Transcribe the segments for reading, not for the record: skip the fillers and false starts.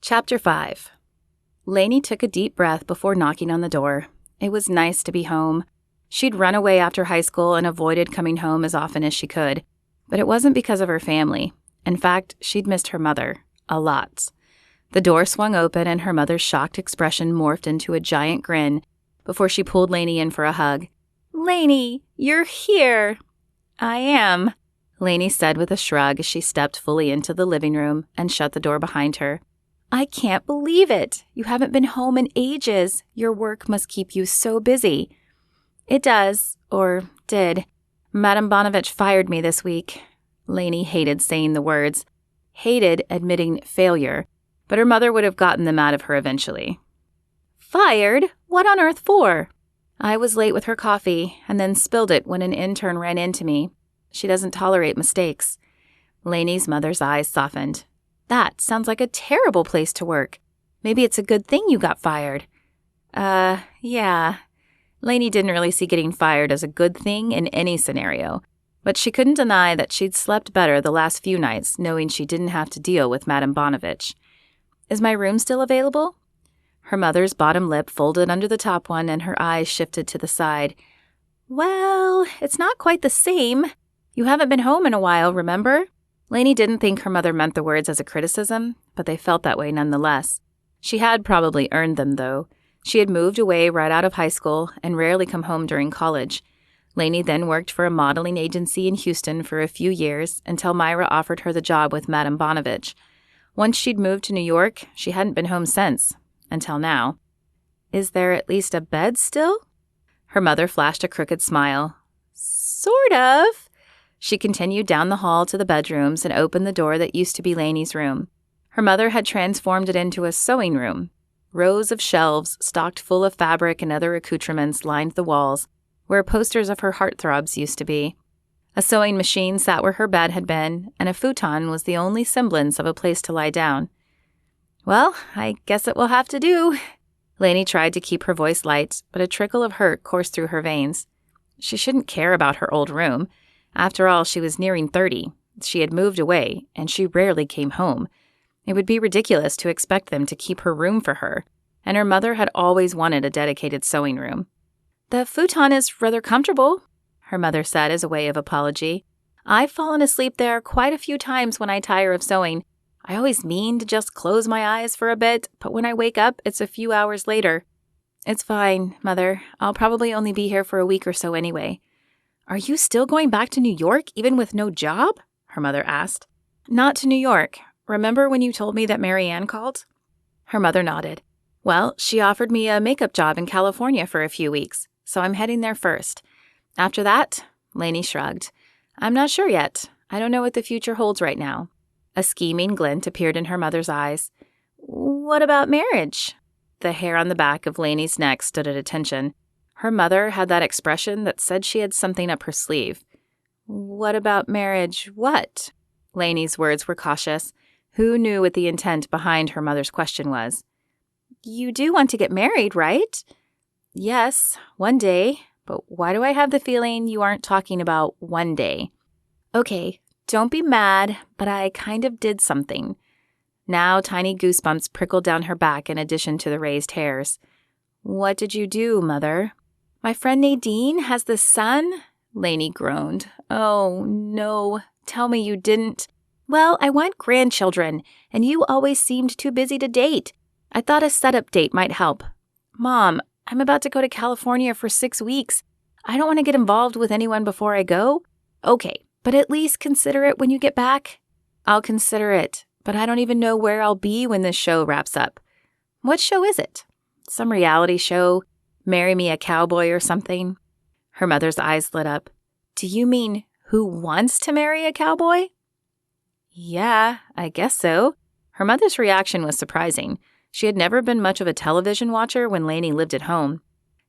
Chapter 5. Laney took a deep breath before knocking on the door. It was nice to be home. She'd run away after high school and avoided coming home as often as she could. But it wasn't because of her family. In fact, she'd missed her mother. A lot. The door swung open and her mother's shocked expression morphed into a giant grin before she pulled Laney in for a hug. "Laney, you're here." "I am," Laney said with a shrug as she stepped fully into the living room and shut the door behind her. "I can't believe it. You haven't been home in ages. Your work must keep you so busy." "It does, or did. Madame Bonovich fired me this week." Laney hated saying the words, hated admitting failure, but her mother would have gotten them out of her eventually. "Fired? What on earth for?" "I was late with her coffee and then spilled it when an intern ran into me. She doesn't tolerate mistakes." Laney's mother's eyes softened. "That sounds like a terrible place to work. Maybe it's a good thing you got fired." Yeah. Laney didn't really see getting fired as a good thing in any scenario, but she couldn't deny that she'd slept better the last few nights knowing she didn't have to deal with Madame Bonovich. "Is my room still available?" Her mother's bottom lip folded under the top one and her eyes shifted to the side. "Well, it's not quite the same. You haven't been home in a while, remember?" Laney didn't think her mother meant the words as a criticism, but they felt that way nonetheless. She had probably earned them, though. She had moved away right out of high school and rarely come home during college. Laney then worked for a modeling agency in Houston for a few years until Myra offered her the job with Madame Bonovich. Once she'd moved to New York, she hadn't been home since, until now. "Is there at least a bed still?" Her mother flashed a crooked smile. "Sort of." She continued down the hall to the bedrooms and opened the door that used to be Laney's room. Her mother had transformed it into a sewing room. Rows of shelves stocked full of fabric and other accoutrements lined the walls, where posters of her heartthrobs used to be. A sewing machine sat where her bed had been, and a futon was the only semblance of a place to lie down. "Well, I guess it will have to do." Laney tried to keep her voice light, but a trickle of hurt coursed through her veins. She shouldn't care about her old room. After all, she was nearing 30. She had moved away, and she rarely came home. It would be ridiculous to expect them to keep her room for her, and her mother had always wanted a dedicated sewing room. "The futon is rather comfortable," her mother said as a way of apology. "I've fallen asleep there quite a few times when I tire of sewing. I always mean to just close my eyes for a bit, but when I wake up, it's a few hours later." "It's fine, Mother. I'll probably only be here for a week or so anyway." "Are you still going back to New York, even with no job?" her mother asked. "Not to New York. Remember when you told me that Mary Ann called?" Her mother nodded. "Well, she offered me a makeup job in California for a few weeks, so I'm heading there first. After that," Laney shrugged, "I'm not sure yet. I don't know what the future holds right now." A scheming glint appeared in her mother's eyes. "What about marriage?" The hair on the back of Laney's neck stood at attention. Her mother had that expression that said she had something up her sleeve. "What about marriage what?" Laney's words were cautious. Who knew what the intent behind her mother's question was? "You do want to get married, right?" "Yes, one day. But why do I have the feeling you aren't talking about one day?" "Okay, don't be mad, but I kind of did something." Now tiny goosebumps prickled down her back in addition to the raised hairs. "What did you do, Mother?" "My friend Nadine has this son," Laney groaned. "Oh, no. Tell me you didn't." "Well, I want grandchildren, and you always seemed too busy to date. I thought a setup date might help." "Mom, I'm about to go to California for 6 weeks. I don't want to get involved with anyone before I go." "Okay, but at least consider it when you get back." "I'll consider it, but I don't even know where I'll be when this show wraps up." "What show is it? Some reality show? Marry Me a Cowboy or something?" Her mother's eyes lit up. "Do you mean Who Wants to Marry a Cowboy?" "Yeah, I guess so." Her mother's reaction was surprising. She had never been much of a television watcher when Laney lived at home.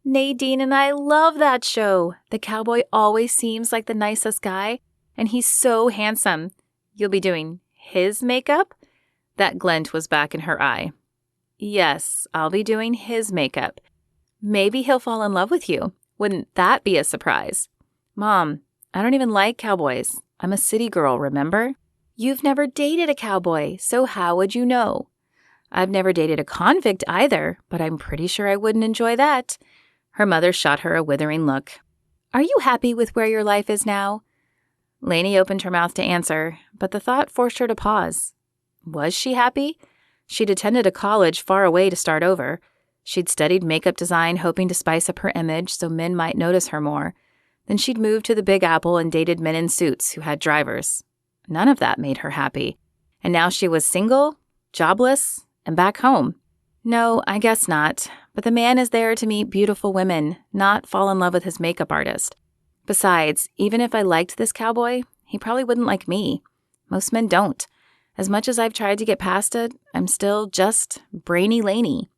"Nadine and I love that show. The cowboy always seems like the nicest guy, and he's so handsome. You'll be doing his makeup?" That glint was back in her eye. "Yes, I'll be doing his makeup. Maybe he'll fall in love with you. Wouldn't that be a surprise?" "Mom, I don't even like cowboys. I'm a city girl, remember?" "You've never dated a cowboy, so how would you know?" I've never dated a convict either, but I'm pretty sure I wouldn't enjoy that." Her mother shot her a withering look. "Are you happy with where your life is now?" Laney opened her mouth to answer, but the thought forced her to pause. Was she happy? She'd attended a college far away to start over. She'd studied makeup design, hoping to spice up her image so men might notice her more. Then she'd moved to the Big Apple and dated men in suits who had drivers. None of that made her happy. And now she was single, jobless, and back home. No, I guess not. But the man is there to meet beautiful women, not fall in love with his makeup artist. Besides, even if I liked this cowboy, he probably wouldn't like me. Most men don't. As much as I've tried to get past it, I'm still just Brainy Laney.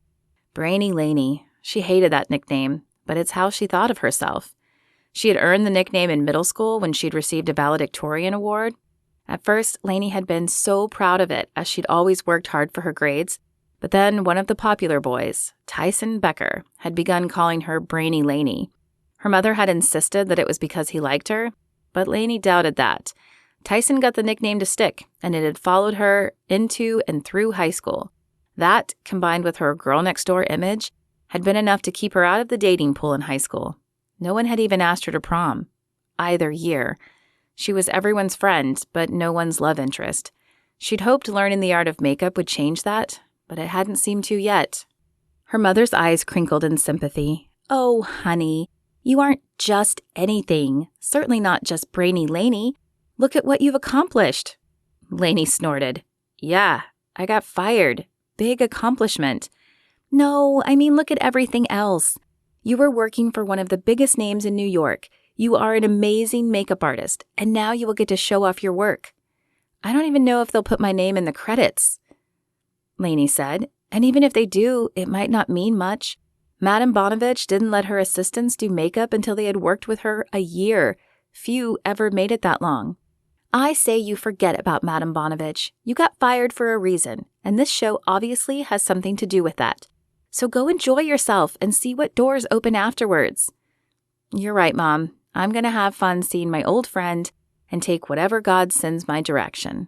Brainy Laney. She hated that nickname, but it's how she thought of herself. She had earned the nickname in middle school when she'd received a valedictorian award. At first, Laney had been so proud of it as she'd always worked hard for her grades. But then one of the popular boys, Tyson Becker, had begun calling her Brainy Laney. Her mother had insisted that it was because he liked her, but Laney doubted that. Tyson got the nickname to stick, and it had followed her into and through high school. That, combined with her girl-next-door image, had been enough to keep her out of the dating pool in high school. No one had even asked her to prom, either year. She was everyone's friend, but no one's love interest. She'd hoped learning the art of makeup would change that, but it hadn't seemed to yet. Her mother's eyes crinkled in sympathy. "Oh, honey, you aren't just anything. Certainly not just Brainy Laney. Look at what you've accomplished." Laney snorted. "Yeah, I got fired. Big accomplishment." "No, I mean look at everything else. You were working for one of the biggest names in New York. You are an amazing makeup artist, and now you will get to show off your work." "I don't even know if they'll put my name in the credits," Laney said. "And even if they do, it might not mean much. Madame Bonovich didn't let her assistants do makeup until they had worked with her a year. Few ever made it that long." "I say you forget about Madame Bonovich. You got fired for a reason, and this show obviously has something to do with that. So go enjoy yourself and see what doors open afterwards." "You're right, Mom. I'm going to have fun seeing my old friend and take whatever God sends my direction."